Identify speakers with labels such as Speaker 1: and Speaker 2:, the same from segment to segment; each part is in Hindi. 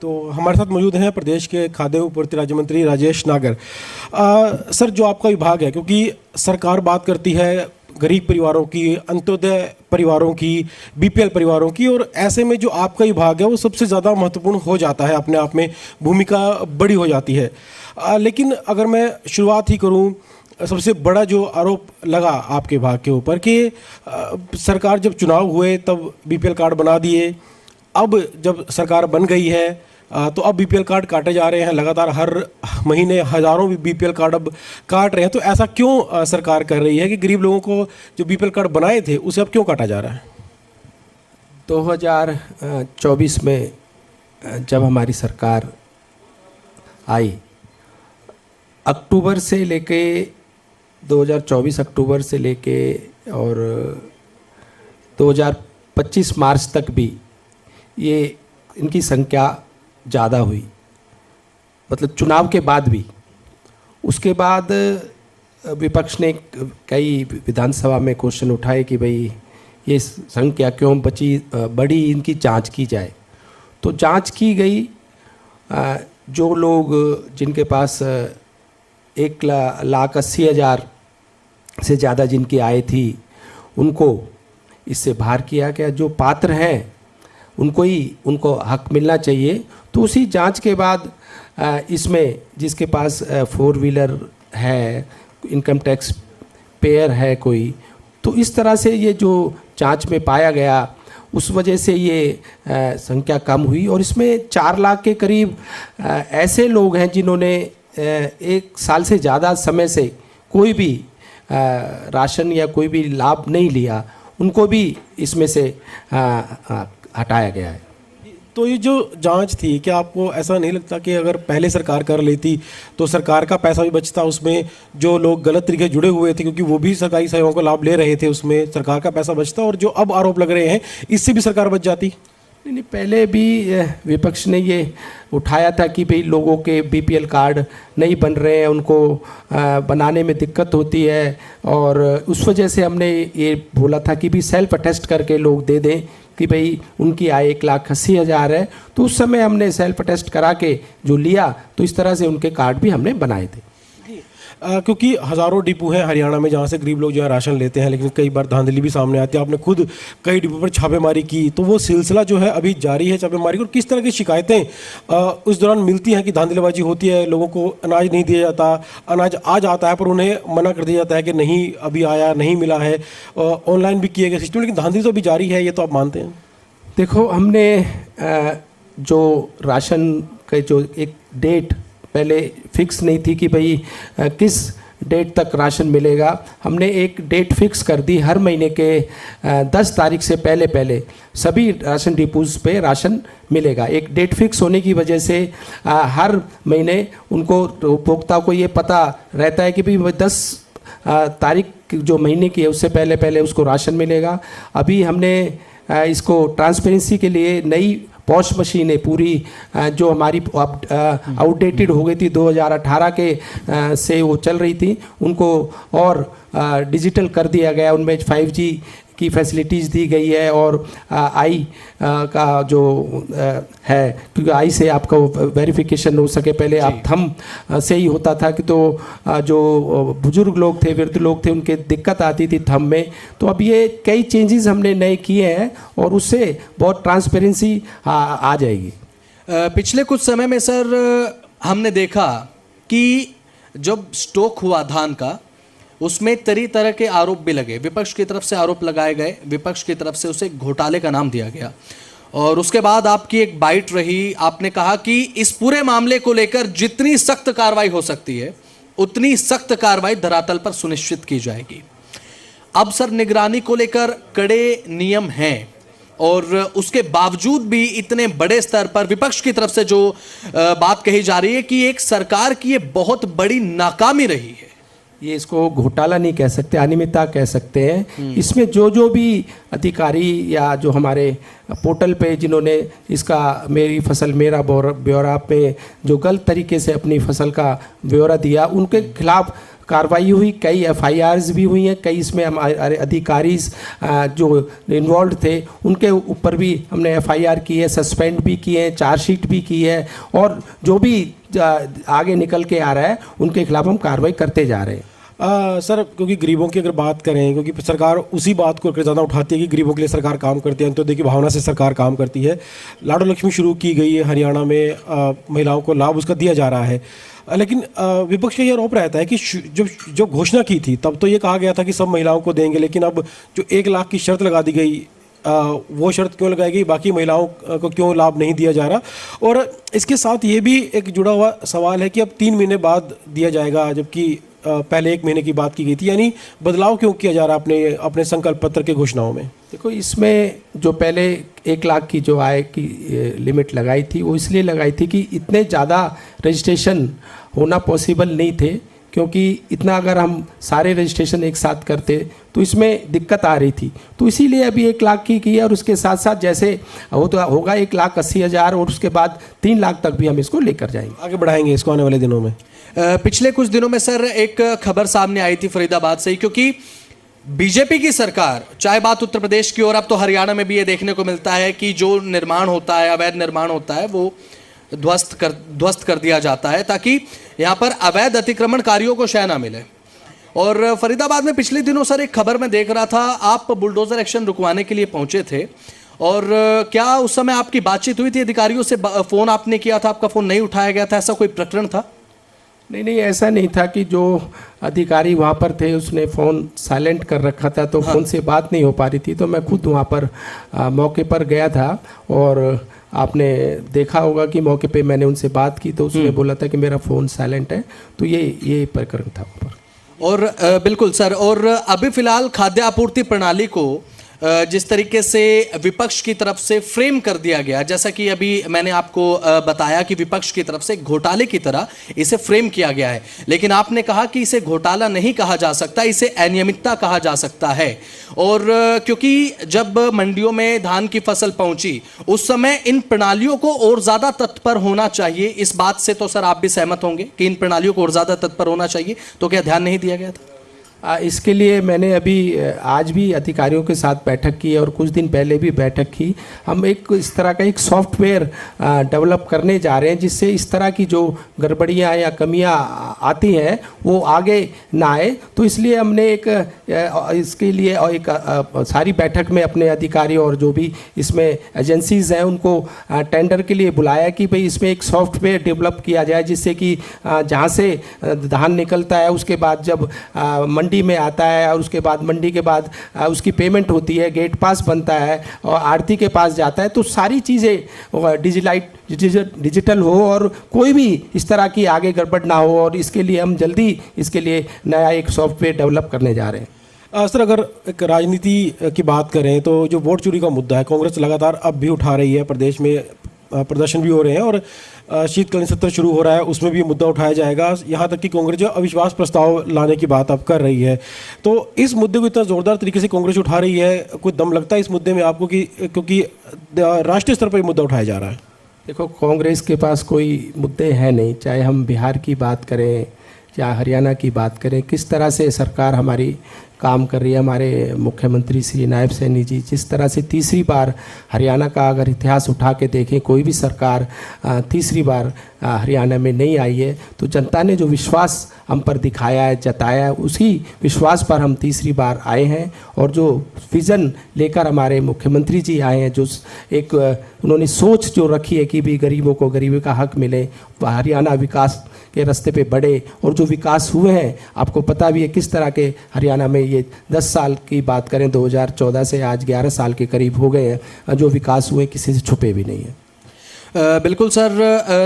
Speaker 1: तो हमारे साथ मौजूद हैं प्रदेश के खाद्य आपूर्ति राज्य मंत्री राजेश नागर। सर, जो आपका विभाग है, क्योंकि सरकार बात करती है गरीब परिवारों की, अंत्योदय परिवारों की, बीपीएल परिवारों की, और ऐसे में जो आपका विभाग है वो सबसे ज़्यादा महत्वपूर्ण हो जाता है, अपने आप में भूमिका बड़ी हो जाती है। लेकिन अगर मैं शुरुआत ही करूं, सबसे बड़ा जो आरोप लगा आपके विभाग के ऊपर कि सरकार जब चुनाव हुए तब बीपीएल कार्ड बना दिए, अब जब सरकार बन गई है तो अब बीपीएल कार्ड काटे जा रहे हैं, लगातार हर महीने हज़ारों बीपीएल कार्ड अब काट रहे हैं। तो ऐसा क्यों सरकार कर रही है कि गरीब लोगों को जो बीपीएल कार्ड बनाए थे उसे अब क्यों काटा जा रहा है?
Speaker 2: 2024 में जब हमारी सरकार आई, अक्टूबर से लेके 2024 अक्टूबर से लेके और 2025 मार्च तक भी ये इनकी संख्या ज़्यादा हुई, मतलब चुनाव के बाद भी। उसके बाद विपक्ष ने कई विधानसभा में क्वेश्चन उठाए कि भाई ये संख्या क्यों बढ़ी, इनकी जांच की जाए। तो जांच की गई। जो लोग जिनके पास 1,80,000 से ज़्यादा जिनकी आय थी उनको इससे बाहर किया गया। जो पात्र हैं उनको हक मिलना चाहिए। तो उसी जांच के बाद इसमें जिसके पास 4 व्हीलर है, इनकम टैक्स पेयर है कोई, तो इस तरह से ये जो जांच में पाया गया उस वजह से ये संख्या कम हुई। और इसमें 4 लाख के करीब ऐसे लोग हैं जिन्होंने 1 साल से ज़्यादा समय से कोई भी राशन या कोई भी लाभ नहीं लिया, उनको भी इसमें से हटाया गया है।
Speaker 1: तो ये जो जांच थी, क्या आपको ऐसा नहीं लगता कि अगर पहले सरकार कर लेती तो सरकार का पैसा भी बचता, उसमें जो लोग गलत तरीके जुड़े हुए थे क्योंकि वो भी सरकारी सेवाओं का लाभ ले रहे थे, उसमें सरकार का पैसा बचता, और जो अब आरोप लग रहे हैं इससे भी सरकार बच जाती?
Speaker 2: नहीं, पहले भी विपक्ष ने ये उठाया था कि भाई लोगों के बीपीएल कार्ड नहीं बन रहे हैं, उनको बनाने में दिक्कत होती है, और उस वजह से हमने ये बोला था कि भी सेल्फ अटेस्ट करके लोग दे दें कि भाई उनकी आय 1,80,000 है। तो उस समय हमने सेल्फ अटेस्ट करा के जो लिया, तो इस तरह से उनके कार्ड भी हमने बनाए थे।
Speaker 1: क्योंकि हज़ारों डिपो हैं हरियाणा में जहाँ से गरीब लोग जो है राशन लेते हैं, लेकिन कई बार धांधली भी सामने आती है। आपने खुद कई डिपो पर छापेमारी की, तो वो सिलसिला जो है अभी जारी है छापेमारी। और किस तरह की शिकायतें उस दौरान मिलती हैं कि धांधलीबाजी होती है, लोगों को अनाज नहीं दिया जाता, अनाज आ जाता है पर उन्हें मना कर दिया जाता है कि नहीं अभी आया, नहीं मिला है, ऑनलाइन भी किए गए सिस्टम, लेकिन धांधली तो अभी जारी है, ये तो आप मानते हैं?
Speaker 2: देखो, हमने जो राशन का जो एक डेट पहले फिक्स नहीं थी कि भाई किस डेट तक राशन मिलेगा, हमने एक डेट फिक्स कर दी। हर महीने के 10 तारीख से पहले सभी राशन डिपोज पे राशन मिलेगा। एक डेट फिक्स होने की वजह से हर महीने उनको उपभोक्ता को ये पता रहता है कि भाई 10 तारीख जो महीने की है उससे पहले उसको राशन मिलेगा। अभी हमने इसको ट्रांसपेरेंसी के लिए नई पॉश मशीनें पूरी जो हमारी आउटडेटेड हो गई थी 2018 के से वो चल रही थी, उनको और डिजिटल कर दिया गया। उनमें 5G की फैसिलिटीज़ दी गई है, और आई का जो है, क्योंकि आई से आपका वेरिफिकेशन हो सके, पहले आप थंब से ही होता था कि तो जो बुजुर्ग लोग थे, वृद्ध लोग थे, उनके दिक्कत आती थी थंब में। तो अब ये कई चेंजेस हमने नए किए हैं और उससे बहुत ट्रांसपेरेंसी आ जाएगी।
Speaker 3: पिछले कुछ समय में सर हमने देखा कि जब स्टॉक हुआ धान का, उसमें तरह के आरोप भी लगे। विपक्ष की तरफ से आरोप लगाए गए, विपक्ष की तरफ से उसे घोटाले का नाम दिया गया, और उसके बाद आपकी एक बाइट रही। आपने कहा कि इस पूरे मामले को लेकर जितनी सख्त कार्रवाई हो सकती है उतनी सख्त कार्रवाई धरातल पर सुनिश्चित की जाएगी। अब सर निगरानी को लेकर कड़े नियम हैं, और उसके बावजूद भी इतने बड़े स्तर पर विपक्ष की तरफ से जो बात कही जा रही है कि एक सरकार की ये बहुत बड़ी नाकामी रही है।
Speaker 2: ये इसको घोटाला नहीं कह सकते, अनियमितता कह सकते हैं। इसमें जो भी अधिकारी या जो हमारे पोर्टल पे जिन्होंने इसका मेरी फसल मेरा ब्यौरा पे जो गलत तरीके से अपनी फसल का ब्यौरा दिया, उनके खिलाफ कार्रवाई हुई, कई FIRs भी हुई हैं, कई इसमें हमारे अधिकारी जो इन्वॉल्व थे उनके ऊपर भी हमने FIR की है, सस्पेंड भी किए हैं, चार्जशीट भी की है, और जो भी आगे निकल के आ रहा है उनके खिलाफ हम कार्रवाई करते जा रहे हैं।
Speaker 1: सर, क्योंकि गरीबों की अगर बात करें, क्योंकि सरकार उसी बात को ज़्यादा उठाती है कि गरीबों के लिए सरकार काम करती है, अंत्योदय की भावना से सरकार काम करती है। लाडो लक्ष्मी शुरू की गई है हरियाणा में, महिलाओं को लाभ उसका दिया जा रहा है, लेकिन विपक्ष का ये आरोप रहता है कि जो घोषणा की थी तब तो ये कहा गया था कि सब महिलाओं को देंगे, लेकिन अब जो 1 लाख की शर्त लगा दी गई, वो शर्त क्यों लगाई गई, बाकी महिलाओं को क्यों लाभ नहीं दिया जा रहा। और इसके साथ ये भी एक जुड़ा हुआ सवाल है कि अब 3 महीने बाद दिया जाएगा, जबकि पहले 1 महीने की बात की गई थी। यानी बदलाव क्यों किया जा रहा है अपने संकल्प पत्र के घोषणाओं में?
Speaker 2: देखो, इसमें जो पहले 1 लाख की जो आय की लिमिट लगाई थी वो इसलिए लगाई थी कि इतने ज़्यादा रजिस्ट्रेशन होना पॉसिबल नहीं थे, क्योंकि इतना अगर हम सारे रजिस्ट्रेशन एक साथ करते तो इसमें दिक्कत आ रही थी। तो इसीलिए अभी 1 लाख की है, और उसके साथ साथ जैसे होगा 1,80,000 और उसके बाद 3 लाख तक भी हम इसको लेकर जाएंगे,
Speaker 1: आगे बढ़ाएंगे इसको आने वाले दिनों में।
Speaker 3: पिछले कुछ दिनों में सर एक खबर सामने आई थी फरीदाबाद से ही, क्योंकि बीजेपी की सरकार, चाहे बात उत्तर प्रदेश की और अब तो हरियाणा में भी ये देखने को मिलता है कि जो निर्माण होता है, अवैध निर्माण होता है, वो ध्वस्त कर दिया जाता है ताकि यहाँ पर अवैध अतिक्रमणकारियों को शह ना मिले। और फरीदाबाद में पिछले दिनों सर एक खबर मैं देख रहा था, आप बुलडोजर एक्शन रुकवाने के लिए पहुंचे थे, और क्या उस समय आपकी बातचीत हुई थी अधिकारियों से? फ़ोन आपने किया था, आपका फ़ोन नहीं उठाया गया था, ऐसा कोई प्रकरण था?
Speaker 2: नहीं, ऐसा नहीं था कि जो अधिकारी वहाँ पर थे उसने फ़ोन साइलेंट कर रखा था तो फ़ोन से बात नहीं हो पा रही थी। तो मैं खुद वहाँ पर मौके पर गया था, और आपने देखा होगा कि मौके पे मैंने उनसे बात की तो उसने बोला था कि मेरा फ़ोन साइलेंट है। तो ये प्रकरण था वहाँ पर।
Speaker 3: और बिल्कुल सर, और अभी फ़िलहाल खाद्य आपूर्ति प्रणाली को जिस तरीके से विपक्ष की तरफ से फ्रेम कर दिया गया, जैसा कि अभी मैंने आपको बताया कि विपक्ष की तरफ से घोटाले की तरह इसे फ्रेम किया गया है, लेकिन आपने कहा कि इसे घोटाला नहीं कहा जा सकता, इसे अनियमितता कहा जा सकता है। और क्योंकि जब मंडियों में धान की फसल पहुंची उस समय इन प्रणालियों को और ज़्यादा तत्पर होना चाहिए, इस बात से तो सर आप भी सहमत होंगे कि इन प्रणालियों को और ज़्यादा तत्पर होना चाहिए, तो क्या ध्यान नहीं दिया गया था?
Speaker 2: इसके लिए मैंने अभी आज भी अधिकारियों के साथ बैठक की और कुछ दिन पहले भी बैठक की। हम एक इस तरह का एक सॉफ्टवेयर डेवलप करने जा रहे हैं जिससे इस तरह की जो गड़बड़ियाँ या कमियाँ आती हैं वो आगे ना आए। तो इसलिए हमने इसके लिए एक सारी बैठक में अपने अधिकारी और जो भी इसमें एजेंसीज़ हैं उनको टेंडर के लिए बुलाया कि भाई इसमें एक सॉफ्टवेयर डेवलप किया जाए जिससे कि जहाँ से धान निकलता है उसके बाद जब मंडी में आता है और उसके बाद मंडी के बाद उसकी पेमेंट होती है, गेट पास बनता है और आड़ती के पास जाता है, तो सारी चीज़ें डिजिटल हो और कोई भी इस तरह की आगे गड़बड़ ना हो। और इसके लिए हम जल्दी इसके लिए नया एक सॉफ्टवेयर डेवलप करने जा रहे हैं।
Speaker 1: सर, अगर एक राजनीति की बात करें तो जो वोट चोरी का मुद्दा है, कांग्रेस लगातार अब भी उठा रही है, प्रदेश में प्रदर्शन भी हो रहे हैं और शीतकालीन सत्र शुरू हो रहा है, उसमें भी ये मुद्दा उठाया जाएगा। यहाँ तक कि कांग्रेस जो अविश्वास प्रस्ताव लाने की बात अब कर रही है, तो इस मुद्दे को इतना ज़ोरदार तरीके से कांग्रेस उठा रही है, कोई दम लगता है इस मुद्दे में आपको कि क्योंकि राष्ट्रीय स्तर पर ये मुद्दा उठाया जा रहा है?
Speaker 2: देखो, कांग्रेस के पास कोई मुद्दे हैं नहीं, चाहे हम बिहार की बात करें या हरियाणा की बात करें, किस तरह से सरकार हमारी काम कर रही है। हमारे मुख्यमंत्री श्री नायब सैनी जी जिस तरह से तीसरी बार हरियाणा का अगर इतिहास उठा के देखें, कोई भी सरकार तीसरी बार हरियाणा में नहीं आई है, तो जनता ने जो विश्वास हम पर दिखाया है, जताया है, उसी विश्वास पर हम तीसरी बार आए हैं। और जो विज़न लेकर हमारे मुख्यमंत्री जी आए हैं, जो एक उन्होंने सोच जो रखी है कि भी गरीबों को गरीबी का हक मिले, हरियाणा विकास के रास्ते पे बढ़े, और जो विकास हुए हैं आपको पता भी है किस तरह के हरियाणा में ये 10 साल की बात करें 2014 से आज 11 साल के करीब हो गए हैं, जो विकास हुए किसी से छुपे भी नहीं है।
Speaker 3: बिल्कुल सर।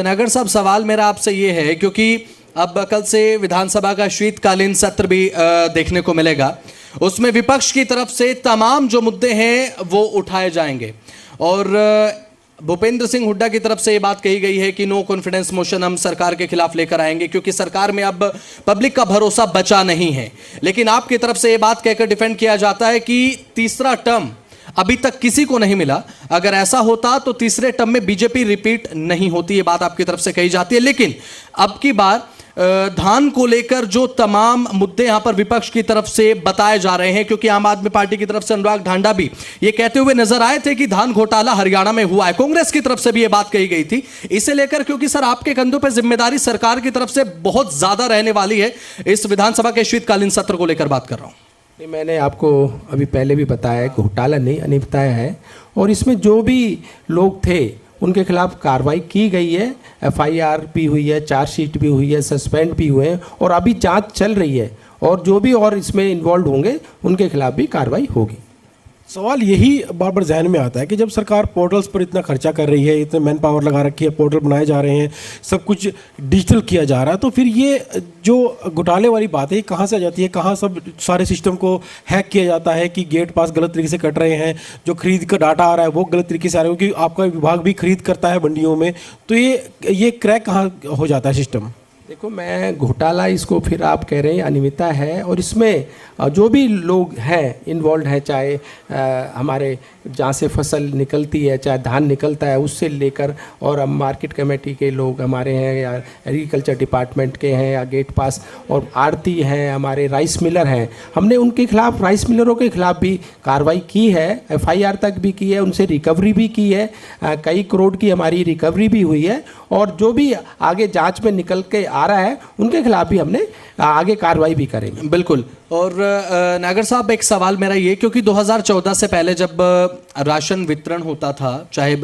Speaker 3: नागर साहब, सवाल मेरा आपसे ये है, क्योंकि अब कल से विधानसभा का शीतकालीन सत्र भी देखने को मिलेगा, उसमें विपक्ष की तरफ से तमाम जो मुद्दे हैं वो उठाए जाएंगे, और भूपेंद्र सिंह हुड्डा की तरफ से ये बात कही गई है कि नो कॉन्फिडेंस मोशन हम सरकार के खिलाफ लेकर आएंगे क्योंकि सरकार में अब पब्लिक का भरोसा बचा नहीं है। लेकिन आपकी तरफ से ये बात कहकर डिफेंड किया जाता है कि तीसरा टर्म अभी तक किसी को नहीं मिला, अगर ऐसा होता तो तीसरे टर्म में बीजेपी रिपीट नहीं होती, ये बात आपकी तरफ से कही जाती है। लेकिन अब की बार धान को लेकर जो तमाम मुद्दे यहां पर विपक्ष की तरफ से बताए जा रहे हैं, क्योंकि आम आदमी पार्टी की तरफ से अनुराग ढांडा भी ये कहते हुए नजर आए थे कि धान घोटाला हरियाणा में हुआ है। कांग्रेस की तरफ से भी ये बात कही गई थी। इसे लेकर, क्योंकि सर आपके कंधों पर जिम्मेदारी सरकार की तरफ से बहुत ज्यादा रहने वाली है, इस विधानसभा के शीतकालीन सत्र को लेकर बात कर रहा हूं।
Speaker 2: नहीं, मैंने आपको अभी पहले भी बताया है, घोटाला नहीं अनियमितता है, और इसमें जो भी लोग थे उनके खिलाफ कार्रवाई की गई है। एफआईआर भी हुई है, चार्जशीट भी हुई है, सस्पेंड भी हुए हैं, और अभी जांच चल रही है, और जो भी और इसमें इन्वॉल्व होंगे उनके खिलाफ भी कार्रवाई होगी।
Speaker 1: सवाल यही बार बार जहन में आता है कि जब सरकार पोर्टल्स पर इतना खर्चा कर रही है, इतने मैन पावर लगा रखी है, पोर्टल बनाए जा रहे हैं, सब कुछ डिजिटल किया जा रहा है, तो फिर ये जो घोटाले वाली बात है कहाँ से आ जाती है? कहाँ सब सारे सिस्टम को हैक किया जाता है कि गेट पास गलत तरीके से कट रहे हैं, जो खरीद का डाटा आ रहा है वो गलत तरीके से आ रहा है, क्योंकि आपका विभाग भी खरीद करता है मंडियों में, तो ये क्रैक कहाँ हो जाता है सिस्टम?
Speaker 2: देखो, मैं घोटाला इसको फिर आप कह रहे हैं अनियमितता है, और इसमें जो भी लोग हैं इन्वॉल्व हैं, चाहे हमारे जहाँ से फसल निकलती है, चाहे धान निकलता है, उससे लेकर, और हम मार्केट कमेटी के लोग हमारे हैं, या एग्रीकल्चर डिपार्टमेंट के हैं, या गेट पास, और आड़ती हैं, हमारे राइस मिलर हैं, हमने उनके खिलाफ, राइस मिलरों के खिलाफ भी कार्रवाई की है, एफआईआर तक भी की है, उनसे रिकवरी भी की है, कई करोड़ की हमारी रिकवरी भी हुई है, और जो भी आगे जांच में निकल के आ रहा है उनके खिलाफ भी हमने आगे कार्रवाई भी करेंगे।
Speaker 3: बिल्कुल। और नागर साहब, एक सवाल मेरा ये, क्योंकि 2014 से पहले जब राशन वितरण होता था, चाहे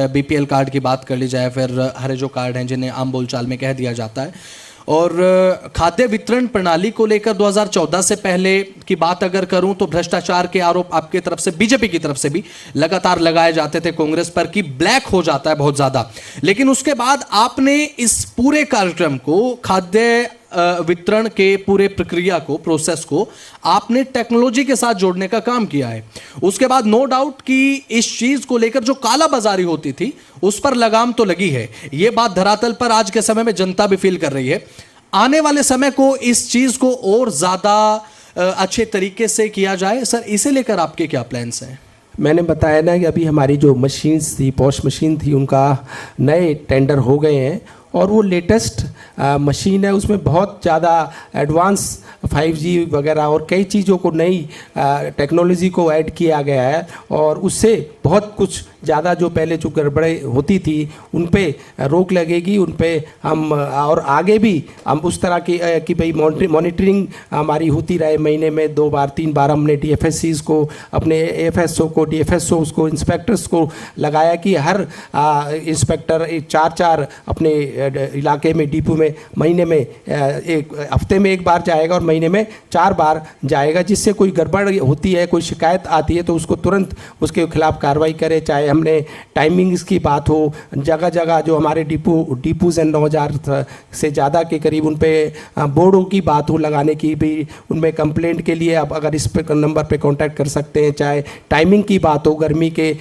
Speaker 3: बीपीएल कार्ड की बात कर ली जाए, फिर हरे जो कार्ड हैं जिन्हें आम बोलचाल में कह दिया जाता है, और खाद्य वितरण प्रणाली को लेकर 2014 से पहले की बात अगर करूं तो भ्रष्टाचार के आरोप आपके तरफ से, बीजेपी की तरफ से भी लगातार लगाए जाते थे कांग्रेस पर कि ब्लैक हो जाता है बहुत ज्यादा। लेकिन उसके बाद आपने इस पूरे कार्यक्रम को, खाद्य वितरण के पूरे प्रक्रिया को, प्रोसेस को आपने टेक्नोलॉजी के साथ जोड़ने का काम किया है। उसके बाद नो डाउट कि इस चीज को लेकर जो काला बाजारी होती थी उस पर लगाम तो लगी है। यह बात धरातल पर आज के समय में जनता भी फील कर रही है। आने वाले समय को इस चीज को और ज्यादा अच्छे तरीके से किया जाए, सर इसे लेकर आपके क्या प्लान्स हैं?
Speaker 2: मैंने बताया ना कि अभी हमारी जो मशीन्स थी, पॉश मशीन थी, उनका नए टेंडर हो गए हैं, और वो लेटेस्ट मशीन है, उसमें बहुत ज़्यादा एडवांस 5G वगैरह और कई चीज़ों को, नई टेक्नोलॉजी को ऐड किया गया है, और उससे बहुत कुछ ज़्यादा जो पहले जो गड़बड़े होती थी उन पे रोक लगेगी। उन पे हम और आगे भी हम उस तरह की कि भाई मॉनिटरिंग हमारी होती रहे, महीने में 2 बार 3 बार हमने DFSCs को, अपने AFSO को, DFSOs को, इंस्पेक्टर्स को लगाया कि हर इंस्पेक्टर 4 अपने इलाके में, डिपो में, महीने में, एक हफ्ते में 1 बार जाएगा और महीने में 4 बार जाएगा, जिससे कोई गड़बड़ होती है, कोई शिकायत आती है तो उसको तुरंत उसके खिलाफ कार्रवाई करे। चाहे हमने टाइमिंग्स की बात हो, जगह जगह जो हमारे डिपोज हैं 9000 से ज़्यादा के करीब, उन पे बोर्डों की बात हो लगाने की भी, उनमें कंप्लेंट के लिए आप अगर इस पे नंबर पे कांटेक्ट कर सकते हैं। चाहे टाइमिंग की बात हो, गर्मी के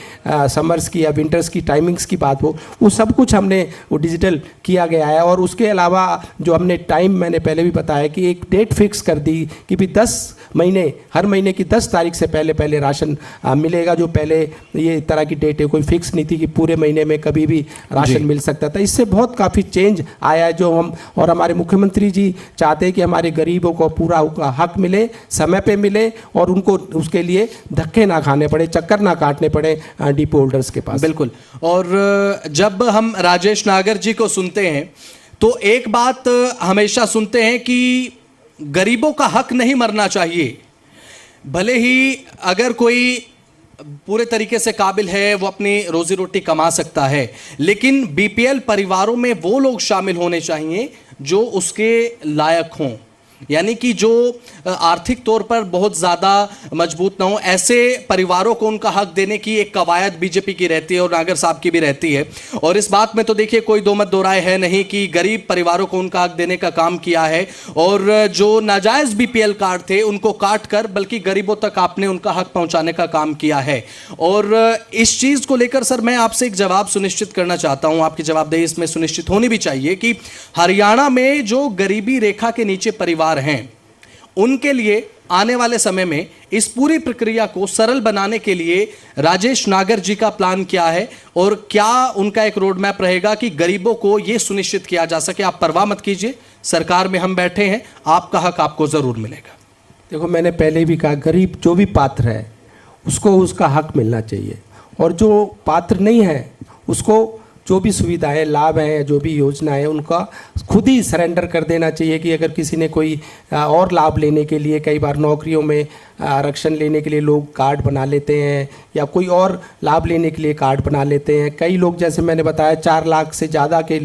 Speaker 2: समर्स की या विंटर्स की टाइमिंग्स की बात हो, वो सब कुछ हमने वो डिजिटल किया गया है। और उसके अलावा जो हमने टाइम, मैंने पहले भी बताया कि एक डेट फिक्स कर दी कि भी 10 महीने, हर महीने की 10 तारीख से पहले राशन मिलेगा। जो पहले ये तरह की डेट है, कोई फिक्स नहीं थी कि पूरे महीने में कभी भी राशन मिल सकता था। इससे बहुत काफ़ी चेंज आया है, जो हम और हमारे मुख्यमंत्री जी चाहते हैं कि हमारे गरीबों को पूरा हक मिले, समय पे मिले, और उनको उसके लिए धक्के ना खाने पड़े, चक्कर ना काटने पड़े डिपो होल्डर्स के पास।
Speaker 3: बिल्कुल। और जब हम राजेश नागर जी को सुनते हैं तो एक बात हमेशा सुनते हैं कि गरीबों का हक नहीं मरना चाहिए। भले ही अगर कोई पूरे तरीके से काबिल है, वो अपनी रोजी रोटी कमा सकता है, लेकिन बीपीएल परिवारों में वो लोग शामिल होने चाहिए जो उसके लायक हों, यानी कि जो आर्थिक तौर पर बहुत ज़्यादा मजबूत ना हो। ऐसे परिवारों को उनका हक देने की एक कवायद बीजेपी की रहती है और नागर साहब की भी रहती है। और इस बात में तो देखिए कोई दो मत दो राय है नहीं कि गरीब परिवारों को उनका हक देने का काम किया है, और जो नाजायज़ बीपीएल कार्ड थे उनको काट कर बल्कि गरीबों तक आपने उनका हक पहुंचाने का काम किया है। और इस चीज़ को लेकर सर मैं आपसे एक जवाब सुनिश्चित करना चाहता हूँ, आपकी जवाबदेही इसमें सुनिश्चित होनी भी चाहिए कि हरियाणा में जो गरीबी रेखा के नीचे परिवार हैं उनके लिए आने वाले समय में इस पूरी प्रक्रिया को सरल बनाने के लिए राजेश नागर जी का प्लान क्या है और क्या उनका एक रोड मैप रहेगा कि गरीबों को यह सुनिश्चित किया जा सके, आप परवाह मत कीजिए, सरकार में हम बैठे हैं, आपका हक आपको जरूर मिलेगा।
Speaker 2: देखो, मैंने पहले भी कहा, गरीब जो भी पात्र है उसको उसका हक मिलना चाहिए, और जो पात्र नहीं है उसको जो भी सुविधाएं, लाभ हैं, जो भी योजना है, उनका खुद ही सरेंडर कर देना चाहिए। कि अगर किसी ने कोई और लाभ लेने के लिए, कई बार नौकरियों में आरक्षण लेने के लिए लोग कार्ड बना लेते हैं, या कोई और लाभ लेने के लिए कार्ड बना लेते हैं। कई लोग, जैसे मैंने बताया, 4 लाख से ज़्यादा के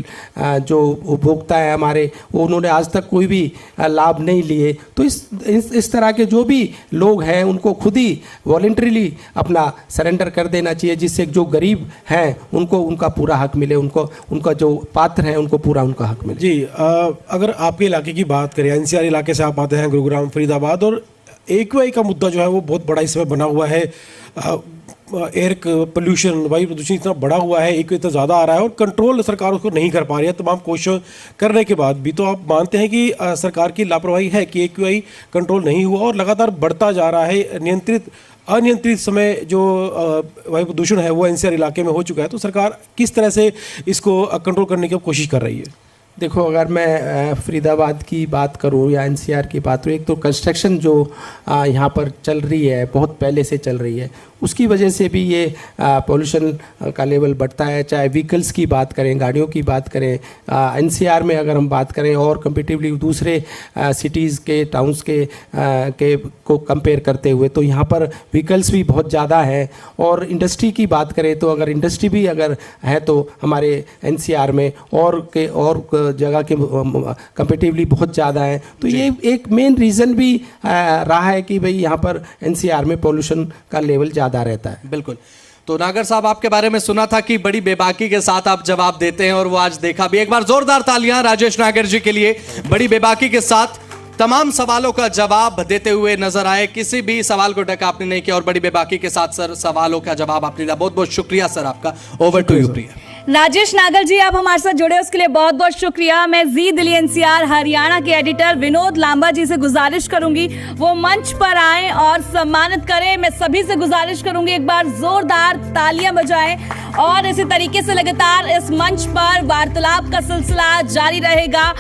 Speaker 2: जो उपभोक्ता हैं हमारे, वो उन्होंने आज तक कोई भी लाभ नहीं लिए। तो इस तरह के जो भी लोग हैं उनको खुद ही वॉलंटरीली अपना सरेंडर कर देना चाहिए, जिससे जो गरीब हैं उनको उनका पूरा हक मिले, उनका जो पात्र हैं उनको पूरा उनका हक मिले।
Speaker 1: जी, अगर आपके इलाके की बात करें, एनसीआर इलाके से आप आते हैं, गुरुग्राम, फरीदाबाद, और एक्यूआई का मुद्दा जो है वो बहुत बड़ा इस समय बना हुआ है। एयर पोल्यूशन, वायु प्रदूषण इतना बढ़ा हुआ है, एक्यूआई इतना ज़्यादा आ रहा है और कंट्रोल सरकार उसको नहीं कर पा रही है। तमाम कोशिश करने के बाद भी, तो आप मानते हैं कि सरकार की लापरवाही है कि एक्यूआई कंट्रोल नहीं हुआ और लगातार बढ़ता जा रहा है। अनियंत्रित समय जो वायु प्रदूषण है वो एनसीआर इलाके में हो चुका है। तो सरकार किस तरह से इसको कंट्रोल करने की कोशिश कर रही है?
Speaker 2: देखो, अगर मैं फरीदाबाद की बात करूं या एनसीआर की बात करूं, एक तो कंस्ट्रक्शन जो यहाँ पर चल रही है, बहुत पहले से चल रही है, उसकी वजह से भी ये पोल्यूशन का लेवल बढ़ता है। चाहे व्हीकल्स की बात करें, गाड़ियों की बात करें, एनसीआर में अगर हम बात करें और कंपेटिवली दूसरे सिटीज़ के, टाउन्स के को कंपेयर करते हुए, तो यहाँ पर व्हीकल्स भी बहुत ज़्यादा है। और इंडस्ट्री की बात करें तो अगर इंडस्ट्री भी अगर है तो हमारे एनसीआर में और जगह के कंपेटिवली बहुत ज़्यादा है। तो ये एक मेन रीज़न भी रहा है कि भाई यहाँ पर एनसीआर में पोल्यूशन का लेवल ज़्यादा रहता है।
Speaker 3: बिल्कुल। तो नागर साहब, आपके बारे में सुना था कि बड़ी बेबाकी के साथ आप जवाब देते हैं और वो आज देखा भी। एक बार जोरदार तालियां राजेश नागर जी के लिए। बड़ी बेबाकी के साथ तमाम सवालों का जवाब देते हुए नजर आए, किसी भी सवाल को टका आपने नहीं किया और बड़ी बेबाकी के साथ सर सवालों का जवाब आपने दिया। बहुत बहुत शुक्रिया सर आपका। ओवर टू यू प्रिया।
Speaker 4: राजेश नागर जी, आप हमारे साथ जुड़े उसके लिए बहुत बहुत शुक्रिया। मैं जी दिल्ली एनसीआर हरियाणा के एडिटर विनोद लांबा जी से गुजारिश करूंगी वो मंच पर आएं और सम्मानित करें। मैं सभी से गुजारिश करूंगी एक बार जोरदार तालियां बजाएं और इसी तरीके से लगातार इस मंच पर वार्तालाप का सिलसिला जारी रहेगा।